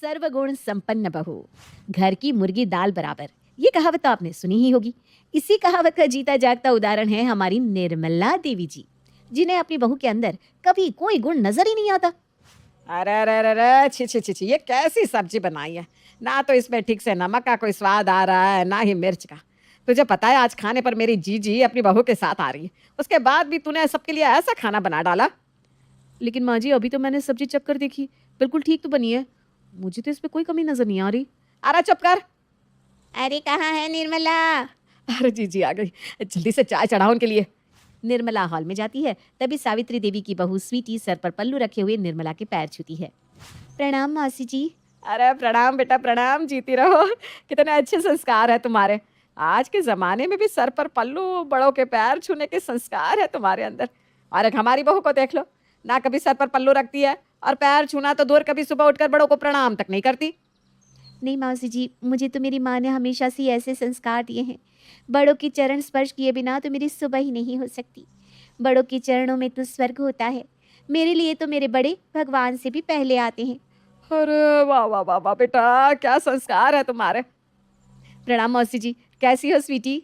सर्वगुण संपन्न बहू, घर की मुर्गी दाल बराबर। ये कहावत तो आपने सुनी ही होगी। इसी कहावत का जीता जागता उदाहरण है हमारी निर्मला देवी जी, जिन्हें अपनी बहू के अंदर कभी कोई गुण नजर ही नहीं आता। अरे अरे अरे अरे, छी छी छी छी, ये कैसी सब्जी बनाई है। ना तो इसमें ठीक से नमक का कोई स्वाद आ रहा है, ना ही मिर्च का। तुझे पता है आज खाने पर मेरी जीजी अपनी बहू के साथ आ रही है, उसके बाद भी तूने सबके लिए ऐसा खाना बना डाला। लेकिन माँ जी, अभी तो मैंने सब्जी चख कर देखी, बिल्कुल ठीक तो बनी है। मुझे तो इसमें कोई कमी नजर नहीं आ रही। अरे चुप कर। अरे कहाँ है निर्मला? अरे जीजी आ गई, जल्दी से चाय चढ़ाओ उनके लिए। निर्मला हॉल में जाती है, तभी सावित्री देवी की बहू स्वीटी सर पर पल्लू रखे हुए निर्मला के पैर छूती है। प्रणाम मौसी जी। अरे प्रणाम बेटा प्रणाम, जीती रहो। कितने अच्छे संस्कार है तुम्हारे। आज के जमाने में भी सर पर पल्लू, बड़ों के पैर छूने के संस्कार है तुम्हारे अंदर। और एक हमारी बहू को देख लो, ना कभी सर पर पल्लू रखती है और पैर छूना तो दूर, कभी सुबह उठकर बड़ों को प्रणाम तक नहीं करती। नहीं मौसी जी, मुझे तो मेरी माँ ने हमेशा से ऐसे संस्कार दिए हैं। बड़ों के चरण स्पर्श किए बिना तो मेरी सुबह ही नहीं हो सकती। बड़ों के चरणों में तो स्वर्ग होता है। मेरे लिए तो मेरे बड़े भगवान से भी पहले आते हैं। अरे वाह वाह वाह वाह बेटा, क्या संस्कार है तुम्हारे। प्रणाम मौसी जी, कैसी हो स्वीटी?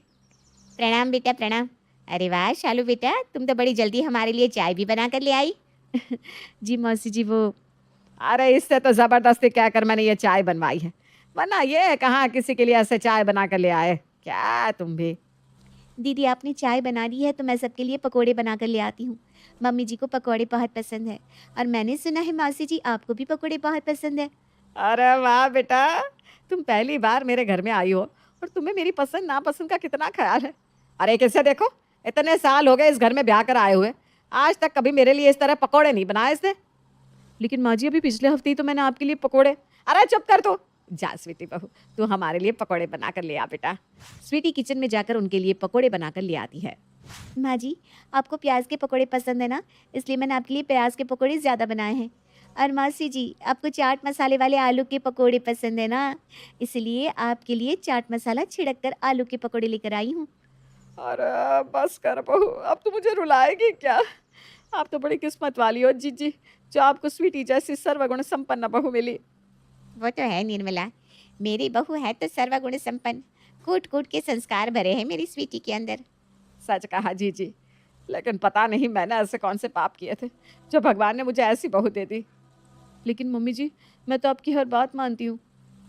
प्रणाम बेटा प्रणाम। अरे वाह शालू बेटा, तुम तो बड़ी जल्दी हमारे लिए चाय भी बना कर ले आई। जी मौसी जी, वो अरे इससे तो जबरदस्ती कहकर मैंने ये चाय बनवाई है, वरना ये कहाँ किसी के लिए ऐसे चाय बना कर ले आए। क्या तुम भी। दीदी आपने चाय बना ली है तो मैं सबके लिए पकोड़े बना कर ले आती हूँ। मम्मी जी को पकोड़े बहुत पसंद है, और मैंने सुना है मौसी जी आपको भी पकोड़े बहुत पसंद है। अरे वाह बेटा, तुम पहली बार मेरे घर में आई हो और तुम्हें मेरी पसंद नापसंद का कितना ख्याल है। अरे कैसे देखो, इतने साल हो गए इस घर में ब्याह कर आए हुए, आज तक कभी मेरे लिए इस तरह पकोड़े नहीं बनाए इसने। लेकिन माँ जी, अभी पिछले हफ्ते ही तो मैंने आपके लिए पकोड़े। अरे चुप कर तू। जा स्वीटी बहू, तू हमारे लिए पकोड़े बना कर ले आ बेटा। स्वीटी किचन में जाकर उनके लिए पकोड़े बनाकर ले आती है। माँ जी, आपको प्याज के पकोड़े पसंद है ना, इसलिए मैंने आपके लिए प्याज के पकोड़े ज़्यादा बनाए हैं। और मौसी जी, आपको चाट मसाले वाले आलू के पकोड़े पसंद है ना, इसलिए आपके लिए चाट मसाला छिड़क कर आलू के पकोड़े लेकर आई हूँ। अरे बस कर बहू, अब तो मुझे रुलाएगी क्या। आप तो बड़ी किस्मत वाली हो जीजी, जो आपको स्वीटी जैसी सर्वगुण संपन्न बहू मिली। वो तो है निर्मला, मेरी बहू है तो सर्वगुण संपन्न। कूट कूट के संस्कार भरे हैं मेरी स्वीटी के अंदर। सच कहा जीजी, लेकिन पता नहीं मैंने ऐसे कौन से पाप किए थे जो भगवान ने मुझे ऐसी बहू दे दी। लेकिन मम्मी जी, मैं तो आपकी हर बात मानती हूँ।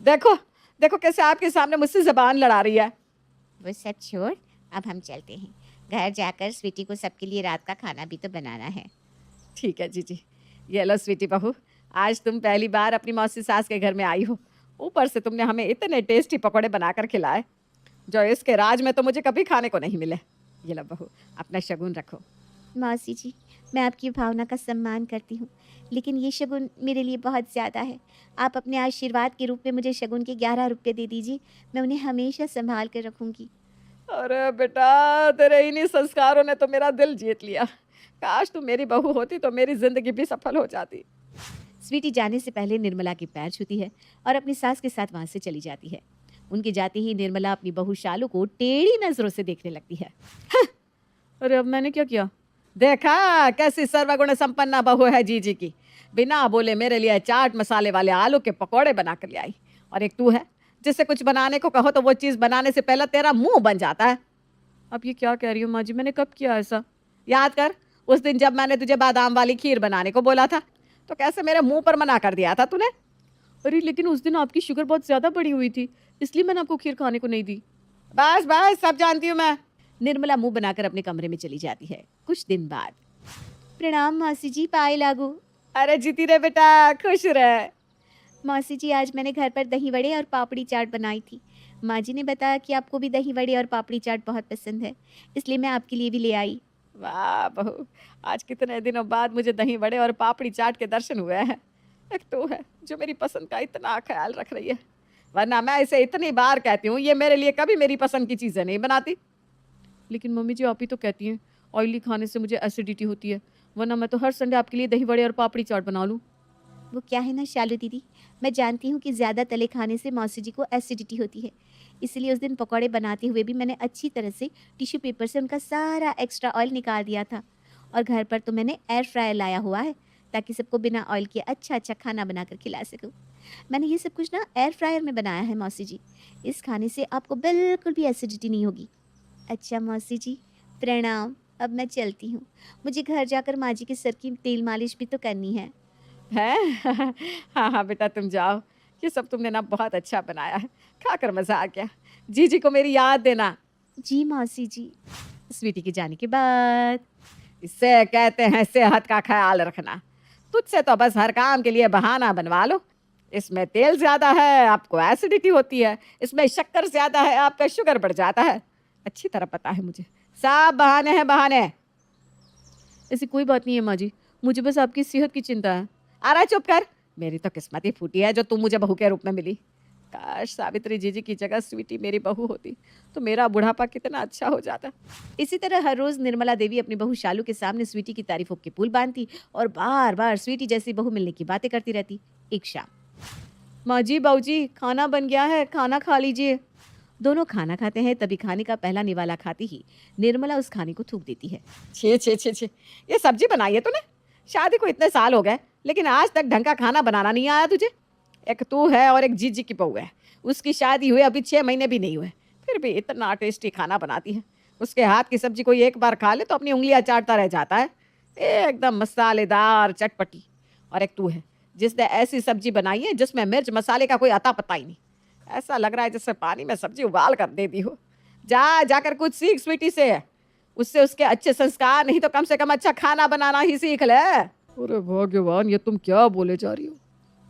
देखो देखो कैसे आपके सामने मुझसे जबान लड़ा रही है। वो सब छोड़, अब हम चलते हैं। घर जाकर स्वीटी को सबके लिए रात का खाना भी तो बनाना है। ठीक है जीजी, ये लो स्वीटी बहू, आज तुम पहली बार अपनी मौसी सास के घर में आई हो, ऊपर से तुमने हमें इतने टेस्टी पकौड़े बनाकर खिलाए जो इसके राज में तो मुझे कभी खाने को नहीं मिले। ये लो बहू, अपना शगुन रखो। मौसी जी, मैं आपकी भावना का सम्मान करती हूँ, लेकिन ये शगुन मेरे लिए बहुत ज़्यादा है। आप अपने आशीर्वाद के रूप में मुझे शगुन के 11 रुपये दे दीजिए, मैं उन्हें हमेशा संभाल कर रखूँगी। अरे बेटा, तेरे इन्हीं संस्कारों ने तो मेरा दिल जीत लिया। काश तू मेरी बहू होती तो मेरी जिंदगी भी सफल हो जाती। स्वीटी जाने से पहले निर्मला के पैर छूती है और अपनी सास के साथ वहाँ से चली जाती है। उनके जाते ही निर्मला अपनी बहू शालू को टेढ़ी नजरों से देखने लगती है। अरे अब मैंने क्या किया। देखा कैसी सर्वगुण संपन्ना बहू है जीजी की, बिना बोले मेरे लिए चाट मसाले वाले आलू के पकौड़े बना कर ले आई। और एक तू है जिससे कुछ बनाने को कहो तो वो चीज़ बनाने से पहले तेरा मुंह बन जाता है। अब ये क्या कह रही हो माँ जी, मैंने कब किया ऐसा? याद कर, उस दिन जब मैंने तुझे बादाम वाली खीर बनाने को बोला था तो कैसे मेरे मुंह पर मना कर दिया था तूने। अरे लेकिन उस दिन आपकी शुगर बहुत ज़्यादा बढ़ी हुई थी, इसलिए मैंने आपको खीर खाने को नहीं दी। बस बस, सब जानती हूँ मैं। निर्मला मुंह बनाकर अपने कमरे में चली जाती है। कुछ दिन बाद। प्रणाम मौसी जी, पाए लागू। अरे जीती रहे बेटा, खुश रहे। मौसी जी, आज मैंने घर पर दही वड़े और पापड़ी चाट बनाई थी। माँ जी ने बताया कि आपको भी दही वड़े और पापड़ी चाट बहुत पसंद है, इसलिए मैं आपके लिए भी ले आई। वाह बहू, आज कितने दिनों बाद मुझे दही वड़े और पापड़ी चाट के दर्शन हुए हैं। एक तो है जो मेरी पसंद का इतना ख्याल रख रही है, वरना मैं इसे इतनी बार कहती हूँ ये मेरे लिए कभी मेरी पसंद की चीज़ें नहीं बनाती। लेकिन मम्मी जी, आप ही तो कहती हैं ऑयली खाने से मुझे एसिडिटी होती है, वरना मैं तो हर संडे आपके लिए दही वड़े और पापड़ी चाट बना लूँ। वो क्या है ना शालू दीदी, मैं जानती हूँ कि ज़्यादा तले खाने से मौसी जी को एसिडिटी होती है, इसलिए उस दिन पकौड़े बनाते हुए भी मैंने अच्छी तरह से टिश्यू पेपर से उनका सारा एक्स्ट्रा ऑयल निकाल दिया था। और घर पर तो मैंने एयर फ्रायर लाया हुआ है, ताकि सबको बिना ऑयल के अच्छा खाना बनाकर खिला सकूं। मैंने ये सब कुछ ना एयर फ्रायर में बनाया है मौसी जी। इस खाने से आपको बिल्कुल भी एसिडिटी नहीं होगी। अच्छा मौसी जी, प्रणाम। अब मैं चलती हूँ। मुझे घर जाकर माँ जी के सर की तेल मालिश भी तो करनी है। हैं? हाँ, हाँ बेटा तुम जाओ। ये सब तुमने ना बहुत अच्छा बनाया है। खाकर मज़ा आ गया। जीजी को मेरी याद देना। जी मौसी जी। स्वीटी के जाने के बाद इससे कहते हैं सेहत का ख्याल रखना। तुझसे तो बस हर काम के लिए बहाना बनवा लो। इसमें तेल ज़्यादा है, आपको एसिडिटी होती है। इसमें शक्कर ज़्यादा है, आपका शुगर बढ़ जाता है। अच्छी तरह पता है मुझे। सब बहाने हैं बहाने। ऐसी कोई बात नहीं है माँ जी, मुझे बस आपकी सेहत की चिंता है। अरे चुप कर। मेरी तो किस्मत ही फूटी है जो तुम मुझे बहू के रूप में मिली। काश सावित्री जीजी की जगह स्वीटी मेरी बहू होती तो मेरा बुढ़ापा कितना अच्छा हो जाता। इसी तरह हर रोज निर्मला देवी अपनी बहू शालू के सामने स्वीटी की तारीफों के पुल बांधती और बार बार स्वीटी जैसी बहू मिलने की बातें करती रहती। एक शाम, माँ जी बाबूजी खाना बन गया है, खाना खा लीजिए। दोनों खाना खाते हैं, तभी खाने का पहला निवाला खाती ही निर्मला उस खाने को थूक देती है। छे छे छे छे, ये सब्जी बनाई है तूने? शादी को इतने साल हो गए लेकिन आज तक ढंग का खाना बनाना नहीं आया तुझे। एक तू है और एक जीजी की बहू है। उसकी शादी हुए अभी 6 महीने भी नहीं हुए, फिर भी इतना टेस्टी खाना बनाती है। उसके हाथ की सब्जी कोई एक बार खा ले तो अपनी उंगलियां चाटता रह जाता है, एकदम मसालेदार चटपटी। और एक तू है जिसने ऐसी सब्जी बनाई है जिसमें मिर्च मसाले का कोई अता पता ही नहीं। ऐसा लग रहा है जैसे पानी में सब्जी उबाल कर दे दी हो। जाकर कुछ सीख स्वीटी से। उससे उसके अच्छे संस्कार नहीं तो कम से कम अच्छा खाना बनाना ही सीख ले। अरे भगवान, ये तुम क्या बोले जा रही हो?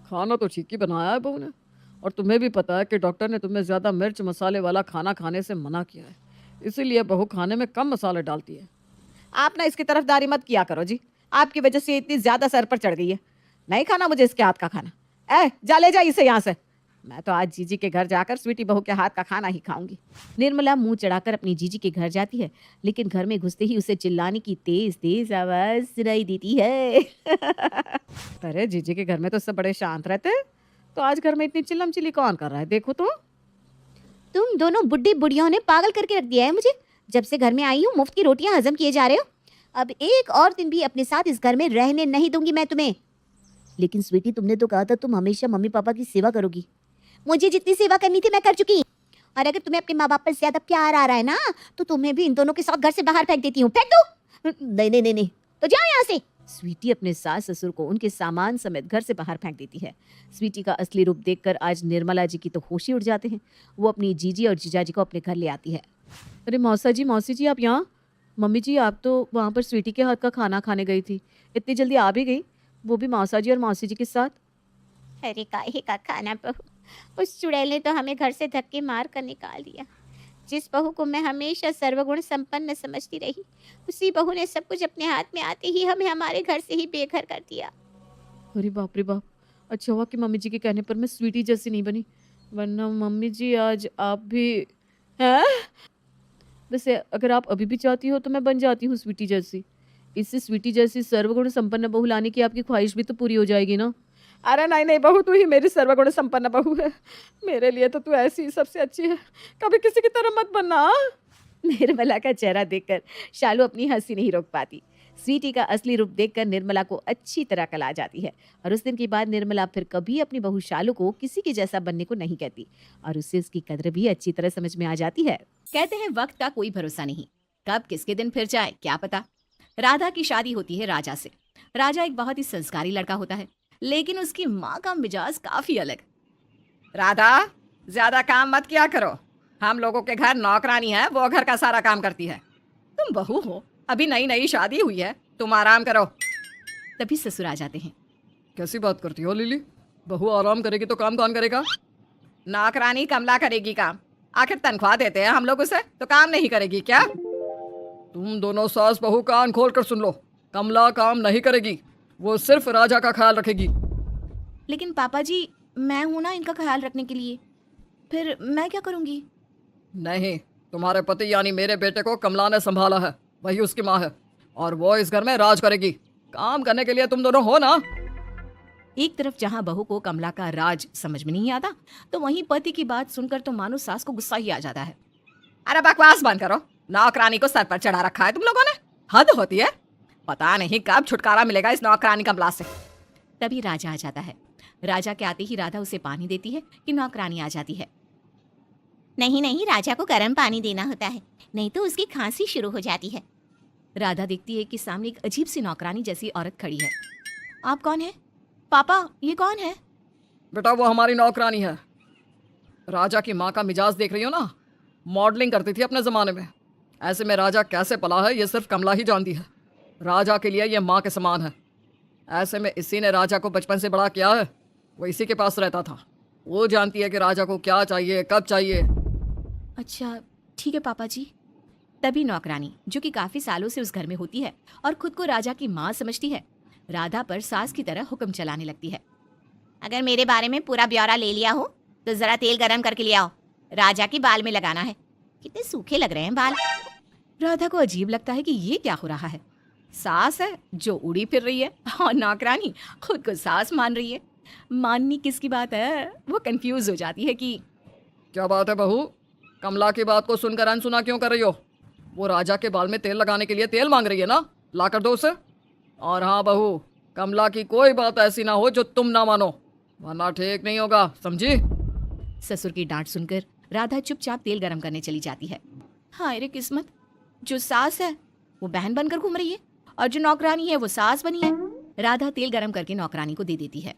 खाना तो ठीक ही बनाया है बहू ने, और तुम्हें भी पता है कि डॉक्टर ने तुम्हें ज़्यादा मिर्च मसाले वाला खाना खाने से मना किया है, इसीलिए बहू खाने में कम मसाले डालती है। आप ना इसकी तरफदारी मत किया करो जी, आपकी वजह से इतनी ज़्यादा सर पर चढ़ गई है। नहीं खाना मुझे इसके हाथ का खाना। जा ले जा इसे यहाँ से। मैं तो आज जीजी के घर जाकर स्वीटी बहू के हाथ का खाना ही खाऊंगी। निर्मला मुंह चढ़ाकर अपनी जीजी के घर जाती है, लेकिन घर में घुसते ही उसे चिल्लाने की तेज तेज आवाज सुनाई देती है। अरे जीजी के घर में तो सब बड़े शांत रहते हैं, तो आज घर में इतनी चिल्लम चिल्ली कौन कर रहा है? देखो तो। तुम दोनों बुड्ढी बुढ़ियों ने पागल करके रख दिया है मुझे। जब से घर में आई हूँ मुफ्त की रोटियां हजम किए जा रहे हो। अब एक और दिन भी अपने साथ इस घर में रहने नहीं दूंगी मैं तुम्हें। लेकिन स्वीटी, तुमने तो कहा था तुम हमेशा मम्मी पापा की सेवा करोगी। मुझे जितनी सेवा करनी थी मैं कर चुकी। और अगर तुम्हें अपने माँ बाप पर ज्यादा प्यार आ रहा है ना, तो तुम्हें भी इन दोनों के साथ घर से बाहर फेंक देती हूँ। फेंक दो। नहीं नहीं नहीं नहीं, तो जाओ यहाँ से। स्वीटी अपने सास ससुर को उनके सामान समेत घर से बाहर फेंक देती है। स्वीटी का असली रूप देखकर आज निर्मला जी की तो होश ही उड़ जाते हैं। वो अपनी जीजी और जीजाजी को अपने घर ले आती है। अरे मौसी जी आप यहाँ? मम्मी जी आप तो वहाँ पर स्वीटी के हाथ का खाना खाने गई थी, इतनी जल्दी आ भी गई, वो भी मौसा जी और मौसी जी के साथ। अरे काहे का खाना बहू, उस चुड़ैल ने तो हमें घर से धक्के मार कर निकाल दिया। जिस बहू को मैं हमेशा सर्वगुण संपन्न समझती रही, उसी बहू ने सब कुछ अपने हाथ में आते ही हमें हमारे घर से ही बेघर कर दिया। अरे बाप रे बाप, अच्छा हुआ कि मम्मी जी के कहने पर मैं स्वीटी जैसी नहीं बनी, वरना मम्मी जी आज आप भी हैं। वैसे अगर आप अभी भी चाहती हो तो मैं बन जाती हूँ स्वीटी जैसी। इससे स्वीटी जैसी सर्वगुण संपन्न बहू लाने की आपकी ख्वाहिश भी तो पूरी हो जाएगी ना। अरे नहीं नहीं बहू, तू ही मेरी सर्वगुण संपन्न बहू है। मेरे लिए तो तू ऐसी ही सबसे अच्छी है, कभी किसी की तरह मत बनना। निर्मला का चेहरा देखकर शालू अपनी हंसी नहीं रोक पाती। स्वीटी का असली रूप देखकर निर्मला को अच्छी तरह कल आ जाती है, और उस दिन के बाद निर्मला फिर कभी अपनी बहू शालू को किसी के जैसा बनने को नहीं कहती, और उससे उसकी कद्र भी अच्छी तरह समझ में आ जाती है। कहते हैं वक्त का कोई भरोसा नहीं, कब किसके दिन फिर जाए क्या पता। राधा की शादी होती है राजा से। राजा एक बहुत ही संस्कारी लड़का होता है, लेकिन उसकी माँ का मिजाज काफी अलग। राधा, ज्यादा काम मत किया करो, हम लोगों के घर नौकरानी है, वो घर का सारा काम करती है। तुम बहू हो, अभी नई नई शादी हुई है, तुम आराम करो। तभी ससुर आ जाते हैं। कैसी बात करती हो लिली? बहू आराम करेगी तो काम कौन करेगा? नौकरानी कमला करेगी काम, आखिर तनख्वाह देते हैं हम लोग उसे, तो काम नहीं करेगी क्या? तुम दोनों सास बहू कान खोल कर सुन लो, कमला काम नहीं करेगी, वो सिर्फ राजा का ख्याल रखेगी। लेकिन पापा जी, मैं हूं ना इनका ख्याल रखने के लिए, फिर मैं क्या करूंगी? नहीं, तुम्हारे पति यानी मेरे बेटे को कमला ने संभाला है, वही उसकी माँ है, और वो इस घर में राज करेगी। काम करने के लिए तुम दोनों हो ना। एक तरफ जहां बहू को कमला का राज समझ में नहीं आता, तो वहीं पति की बात सुनकर तो मानो सास को गुस्सा ही आ जाता है। अरे बकवास बंद करो, नौकरानी को सर पर चढ़ा रखा है तुम लोगों ने, हद होती है। पता नहीं कब छुटकारा मिलेगा इस नौकरानी कमला से। तभी राजा आ जाता है। राजा के आते ही राधा उसे पानी देती है कि नौकरानी आ जाती है। नहीं नहीं, राजा को गर्म पानी देना होता है, नहीं तो उसकी खांसी शुरू हो जाती है। राधा देखती है कि सामने एक अजीब सी नौकरानी जैसी औरत खड़ी है। आप कौन है? पापा, ये कौन है? बेटा वो हमारी नौकरानी है। राजा की माँ का मिजाज देख रही हो ना, मॉडलिंग करती थी अपने ज़माने में। ऐसे में राजा कैसे पला है ये सिर्फ कमला ही जानती है। राजा के लिए ये माँ के समान है। ऐसे में इसी ने राजा को बचपन से बड़ा किया है। वो इसी के पास रहता था। वो जानती है कि राजा को क्या चाहिए, कब चाहिए। अच्छा ठीक है पापा जी। तभी नौकरानी, जो कि काफी सालों से उस घर में होती है और खुद को राजा की माँ समझती है, राधा पर सास की तरह हुक्म चलाने लगती है। अगर मेरे बारे में पूरा ब्यौरा ले लिया हो तो जरा तेल गरम करके ले आओ, राजा की बाल में लगाना है। कितने सूखे लग रहे हैं बाल। राधा को अजीब लगता है कि ये क्या हो रहा है। सास है जो उड़ी फिर रही है और नौकरानी खुद को सास मान रही है। माननी किसकी बात है? वो कंफ्यूज हो जाती है कि क्या बात है बहू, कमला की बात को सुनकर अनसुना क्यों कर रही हो? वो राजा के बाल में तेल लगाने के लिए तेल मांग रही है ना, ला कर दो उसे। और हाँ बहू, कमला की कोई बात ऐसी ना हो जो तुम ना मानो, वरना ठीक नहीं होगा, समझी? ससुर की डांट सुनकर राधा चुपचाप तेल गरम करने चली जाती है। हाय रे किस्मत, जो सास है वो बहन बनकर घूम रही है और जो नौकरानी है वो सास बनी है। राधा तेल गरम करके नौकरानी को दे देती है।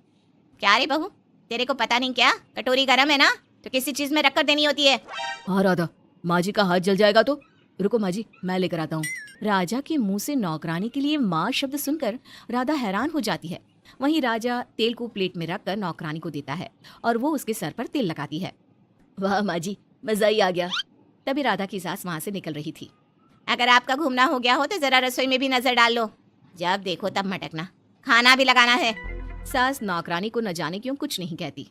क्या रे बहू, तेरे को पता नहीं क्या, कटोरी गरम है ना तो किसी चीज में रखकर देनी होती है। हाँ राधा, माँ जी का हाथ जल जाएगा तो रुको माँ जी, मैं लेकर आता हूँ। राजा के मुंह से नौकरानी के लिए माँ शब्द सुनकर राधा हैरान हो जाती है। वहीं राजा तेल को प्लेट में रखकर नौकरानी को देता है और वो उसके सर पर तेल लगाती है। वाह माँ जी, मजा ही आ गया। तभी राधा की सास वहां से निकल रही थी। अगर आपका घूमना हो गया हो तो जरा रसोई में भी नजर डाल लो, जब देखो तब मटकना, खाना भी लगाना है। सास नौकरानी को न जाने क्यों कुछ नहीं कहती।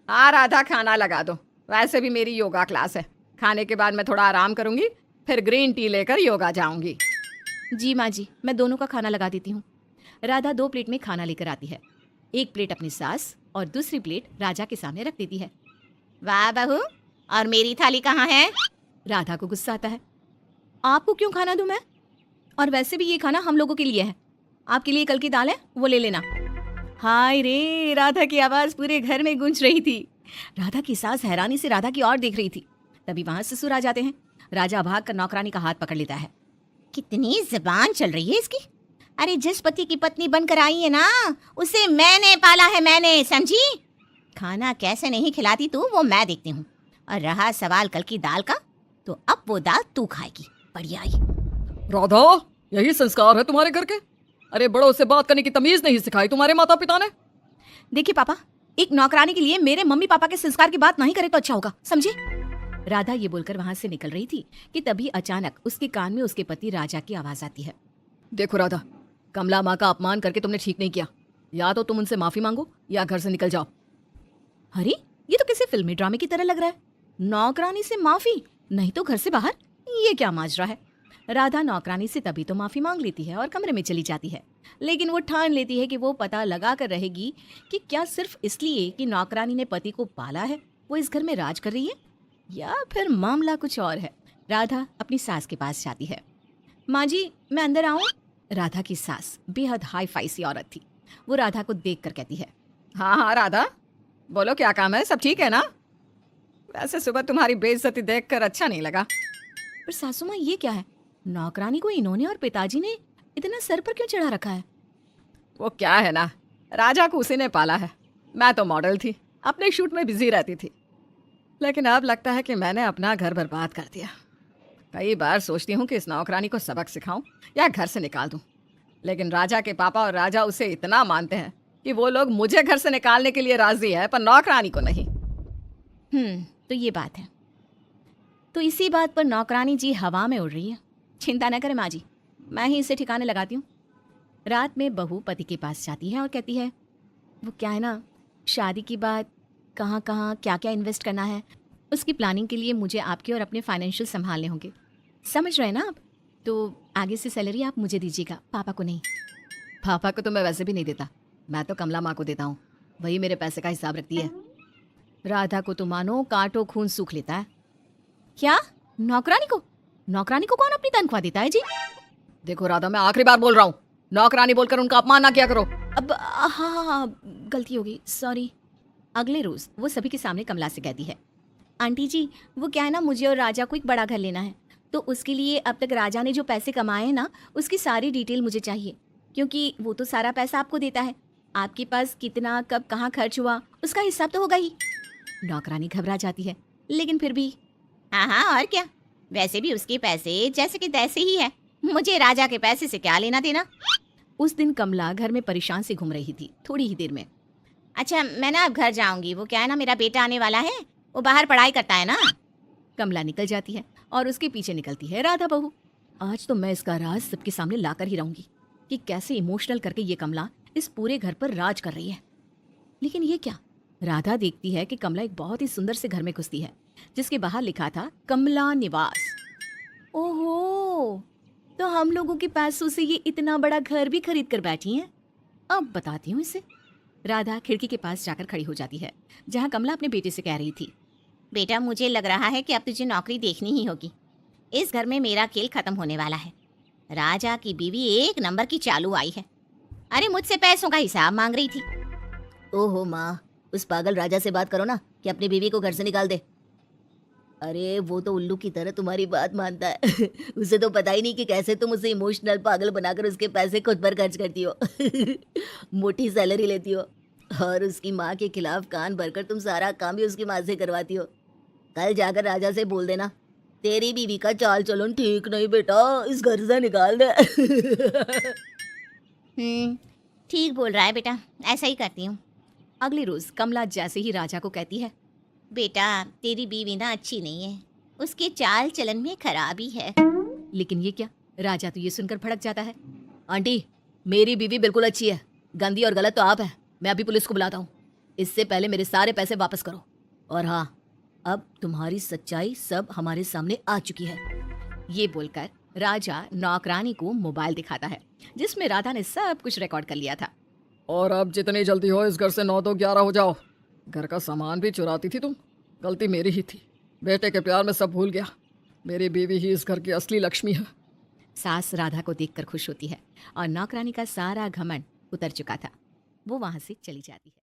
हाँ राधा, खाना लगा दो। वैसे भी मेरी योगा क्लास है, खाने के बाद मैं थोड़ा आराम करूंगी, फिर ग्रीन टी लेकर योगा जाऊंगी। जी माँ जी, मैं दोनों का खाना लगा देती हूँ। राधा 2 प्लेट में खाना लेकर आती है। एक प्लेट अपनी सास और दूसरी प्लेट राजा के सामने रख देती है। वाह बहू, और मेरी थाली कहाँ है? राधा को गुस्सा आता है। आपको क्यों खाना दूं मैं? और वैसे भी ये खाना हम लोगों के लिए है। आपके लिए कल की दाल है, वो ले लेना। हाय रे, राधा की आवाज पूरे घर में गूंज रही थी। राधा की सास हैरानी से राधा की ओर देख रही थी। तभी वहां ससुर आ जाते हैं। राजा भाग कर नौकरानी का हाथ पकड़ लेता है। कितनी जबान चल रही है इसकी। अरे जिस पति की पत्नी बनकर आई है ना, उसे मैंने पाला है, मैंने, समझी? खाना कैसे नहीं खिलाती तू, वो मैं देखती हूँ। और रहा सवाल कल की दाल का, तो अब वो दाल तू खाएगी। बढ़िया ही। राधा, यही संस्कार है तुम्हारे घर के? अरे बड़ों से बात करने की तमीज नहीं सिखाई तुम्हारे माता पिता ने? देखिए पापा, एक नौकरानी के लिए मेरे मम्मी पापा के संस्कार की बात नहीं करे तो अच्छा होगा, समझे? राधा ये बोलकर वहां से निकल रही थी कि तभी अचानक उसके कान में उसके पति राजा की आवाज आती है। देखो राधा, कमला माँ का अपमान करके तुमने ठीक नहीं किया। या तो तुम उनसे माफी मांगो या घर से निकल जाओ। अरे ये तो किसी फिल्मी ड्रामे की तरह लग रहा है। नौकरानी से माफी, नहीं तो घर से बाहर। ये क्या माजरा है? राधा नौकरानी से तभी तो माफी मांग लेती है और कमरे में चली जाती है, लेकिन वो ठान लेती है कि वो पता लगा कर रहेगी कि क्या सिर्फ इसलिए कि नौकरानी ने पति को पाला है वो इस घर में राज कर रही है, या फिर मामला कुछ और है। राधा अपनी सास के पास जाती है। माँ जी, मैं अंदर आऊं? राधा की सास बेहद हाई फाई सी औरत थी। वो राधा को देख कर कहती है, हाँ हाँ राधा, बोलो क्या काम है, सब ठीक है ना? वैसे सुबह तुम्हारी बेइज्जती देखकर अच्छा नहीं लगा। पर सासू माँ ये क्या है? नौकरानी को इन्होंने और पिताजी ने इतना सर पर क्यों चढ़ा रखा है? वो क्या है ना, राजा को उसी ने पाला है। मैं तो मॉडल थी, अपने शूट में बिजी रहती थी, लेकिन अब लगता है कि मैंने अपना घर बर्बाद कर दिया। कई बार सोचती हूँ कि इस नौकरानी को सबक सिखाऊं या घर से निकाल दूं, लेकिन राजा के पापा और राजा उसे इतना मानते हैं कि वो लोग मुझे घर से निकालने के लिए राजी है, पर नौकरानी को नहीं। तो ये बात है। तो इसी बात पर नौकरानी जी हवा में उड़ रही है। चिंता न करें माँ जी, मैं ही इसे ठिकाने लगाती हूँ। रात में बहू पति के पास जाती है और कहती है, वो क्या है ना, शादी की बात कहाँ कहाँ क्या क्या इन्वेस्ट करना है, उसकी प्लानिंग के लिए मुझे आपके और अपने फाइनेंशियल संभालने होंगे, समझ रहे हैं ना आप? तो आगे से सैलरी आप मुझे दीजिएगा, पापा को नहीं। पापा को तो मैं वैसे भी नहीं देता, मैं तो कमला माँ को देता हूँ, वही मेरे पैसे का हिसाब रखती है। राधा को तो मानो कांटो खून सूख लेता है। क्या? नौकरानी को? नौकरानी को कौन अपनी तनख्वाह देता है जी? देखो राधा, मैं आखिरी बार बोल रहा हूँ, नौकरानी बोलकर उनका अपमान ना किया करो। अब हाँ हाँ हाँ, गलती हो गई, सॉरी। अगले रोज वो सभी के सामने कमला से कहती है, आंटी जी वो क्या है ना, मुझे और राजा को एक बड़ा घर लेना है, तो उसके लिए अब तक राजा ने जो पैसे कमाए हैं ना, उसकी सारी डिटेल मुझे चाहिए, क्योंकि वो तो सारा पैसा आपको देता है। आपके पास कितना कब कहाँ खर्च हुआ उसका हिसाब तो होगा ही। नौकरानी घबरा जाती है, लेकिन फिर भी हाँ हाँ और क्या, वैसे भी उसके पैसे जैसे कि तैसे ही है, मुझे राजा के पैसे से क्या लेना देना। उस दिन कमला घर में परेशान से घूम रही थी। थोड़ी ही देर में, अच्छा मैं ना अब घर जाऊंगी, वो क्या है ना, मेरा बेटा आने वाला है, वो बाहर पढ़ाई करता है ना। कमला निकल जाती है और उसके पीछे निकलती है राधा बहू। आज तो मैं इसका राज सबके सामने लाकर ही रहूंगी कि कैसे इमोशनल करके ये कमला इस पूरे घर पर राज कर रही है। लेकिन ये क्या, राधा देखती है कि कमला एक बहुत ही सुंदर से घर में घुसती है जिसके बाहर लिखा था कमला निवास। ओहो, तो हम लोगों के पैसों से ये इतना बड़ा घर भी खरीद कर बैठी हैं। अब बताती हूँ इसे। राधा खिड़की के पास जाकर खड़ी हो जाती है जहाँ कमला अपने बेटे से कह रही थी, बेटा मुझे लग रहा है कि अब तुझे नौकरी देखनी ही होगी। इस घर में मेरा खेल खत्म होने वाला है। राजा की बीवी एक नंबर की चालू आई है। अरे मुझसे पैसों का हिसाब मांग रही थी। ओहो माँ, उस पागल राजा से बात करो ना कि अपनी बीवी को घर से निकाल दे। अरे वो तो उल्लू की तरह तुम्हारी बात मानता है। उसे तो पता ही नहीं कि कैसे तुम उसे इमोशनल पागल बनाकर उसके पैसे खुद पर खर्च करती हो। मोटी सैलरी लेती हो और उसकी माँ के खिलाफ कान भरकर तुम सारा काम भी उसकी माँ से करवाती हो। कल जाकर राजा से बोल देना, तेरी बीवी का चाल चलन ठीक नहीं बेटा, इस घर से निकाल दे। ठीक बोल रहा है बेटा, ऐसा ही करती हूँ। अगले रोज कमला जैसे ही राजा को कहती है, बेटा तेरी बीवी ना अच्छी नहीं है, उसके चाल चलन में खराबी है। लेकिन ये क्या, राजा तो ये सुनकर भड़क जाता है, आंटी मेरी बीवी बिल्कुल अच्छी है, गंदी और गलत तो आप है। मैं अभी पुलिस को बुलाता हूँ, इससे पहले मेरे सारे पैसे वापस करो। और हाँ, अब तुम्हारी सच्चाई सब हमारे सामने आ चुकी है। ये बोलकर राजा नौकरानी को मोबाइल दिखाता है जिसमें राधा ने सब कुछ रिकॉर्ड कर लिया था। और अब जितनी जल्दी हो इस घर से 9 तो 11 हो जाओ। घर का सामान भी चुराती थी तुम, गलती मेरी ही थी। बेटे के प्यार में सब भूल गया। मेरी बीवी ही इस घर की असली लक्ष्मी है। सास राधा को देखकर खुश होती है और नौकरानी का सारा घमंड उतर चुका था। वो वहां से चली जाती है।